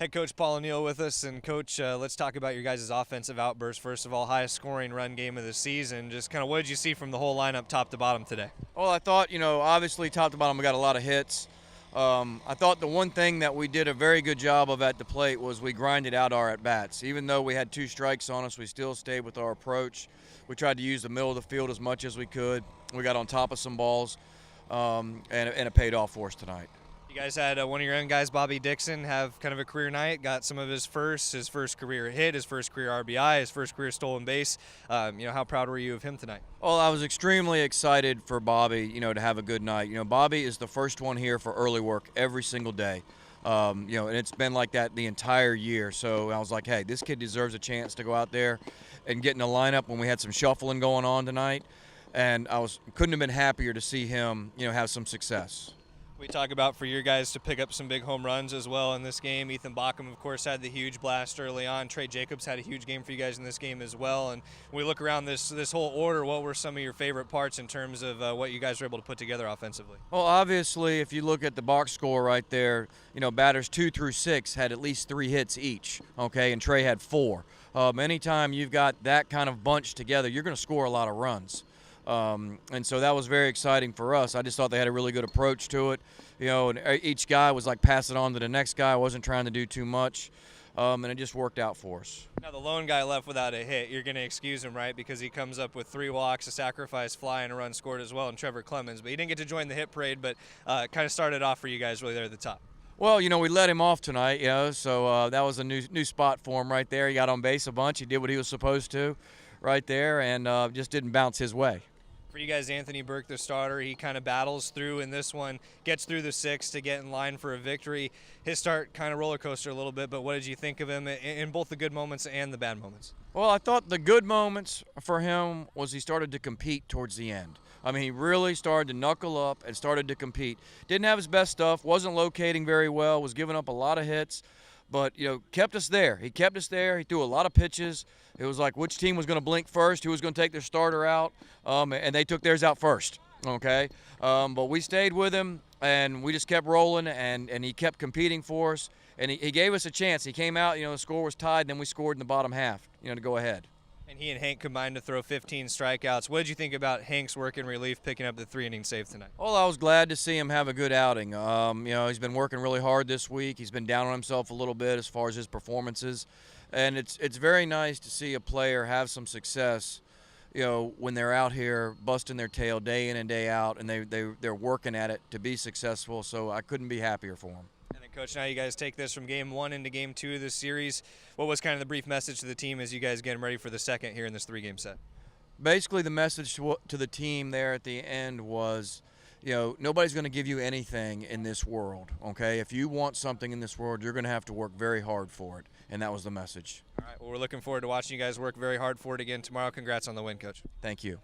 Head coach Paul O'Neill with us, and coach, let's talk about your guys' offensive outburst. First of all, highest scoring run game of the season. Just kind of what did you see from the whole lineup, top to bottom today? Well, I thought, obviously top to bottom we got a lot of hits. I thought the one thing that we did a very good job of at the plate was we grinded out our at-bats. Even though we had 2 strikes on us, we still stayed with our approach. We tried to use the middle of the field as much as we could. We got on top of some balls, and it paid off for us tonight. You guys had one of your own guys, Bobby Dixon, have kind of a career night. Got some of his first career hit, his first career RBI, his first career stolen base. How proud were you of him tonight? Well, I was extremely excited for Bobby, to have a good night. Bobby is the first one here for early work every single day. And it's been like that the entire year. So I was like, hey, this kid deserves a chance to go out there and get in the lineup when we had some shuffling going on tonight. And couldn't have been happier to see him, have some success. We talk about for your guys to pick up some big home runs as well in this game. Ethan Bacham, of course, had the huge blast early on. Trey Jacobs had a huge game for you guys in this game as well. And when we look around this whole order, what were some of your favorite parts in terms of what you guys were able to put together offensively? Well, obviously, if you look at the box score right there, batters 2 through 6 had at least 3 hits each, okay, and Trey had 4. Anytime you've got that kind of bunch together, you're going to score a lot of runs. And so that was very exciting for us. I just thought they had a really good approach to it, and each guy was like passing on to the next guy. I wasn't trying to do too much, and it just worked out for us. Now the lone guy left without a hit, you're going to excuse him, right? Because he comes up with 3 walks, a sacrifice fly, and a run scored as well, and Trevor Clemens. But he didn't get to join the hit parade, but kind of started off for you guys really there at the top. Well, we let him off tonight, so that was a new spot for him right there. He got on base a bunch. He did what he was supposed to right there, and just didn't bounce his way. For you guys, Anthony Burke, the starter, he kind of battles through in this one, gets through the 6th to get in line for a victory. His start kind of roller coaster a little bit, but what did you think of him in both the good moments and the bad moments? Well, I thought the good moments for him was he started to compete towards the end. I mean, he really started to knuckle up and started to compete. Didn't have his best stuff, wasn't locating very well, was giving up a lot of hits, but, kept us there. He kept us there. He threw a lot of pitches. It was like which team was going to blink first, who was going to take their starter out, and they took theirs out first, okay? But we stayed with him, and we just kept rolling, and he kept competing for us, and he gave us a chance. He came out, the score was tied, and then we scored in the bottom half, to go ahead. And he and Hank combined to throw 15 strikeouts. What did you think about Hank's work in relief picking up the 3-inning save tonight? Well, I was glad to see him have a good outing. He's been working really hard this week. He's been down on himself a little bit as far as his performances. And it's very nice to see a player have some success, when they're out here busting their tail day in and day out, and they're working at it to be successful. So I couldn't be happier for them. And then, Coach, now you guys take this from Game 1 into Game 2 of this series. What was kind of the brief message to the team as you guys getting ready for the second here in this 3-game set? Basically, the message to the team there at the end was, nobody's going to give you anything in this world, okay? If you want something in this world, you're going to have to work very hard for it, and that was the message. All right, well, we're looking forward to watching you guys work very hard for it again tomorrow. Congrats on the win, Coach. Thank you.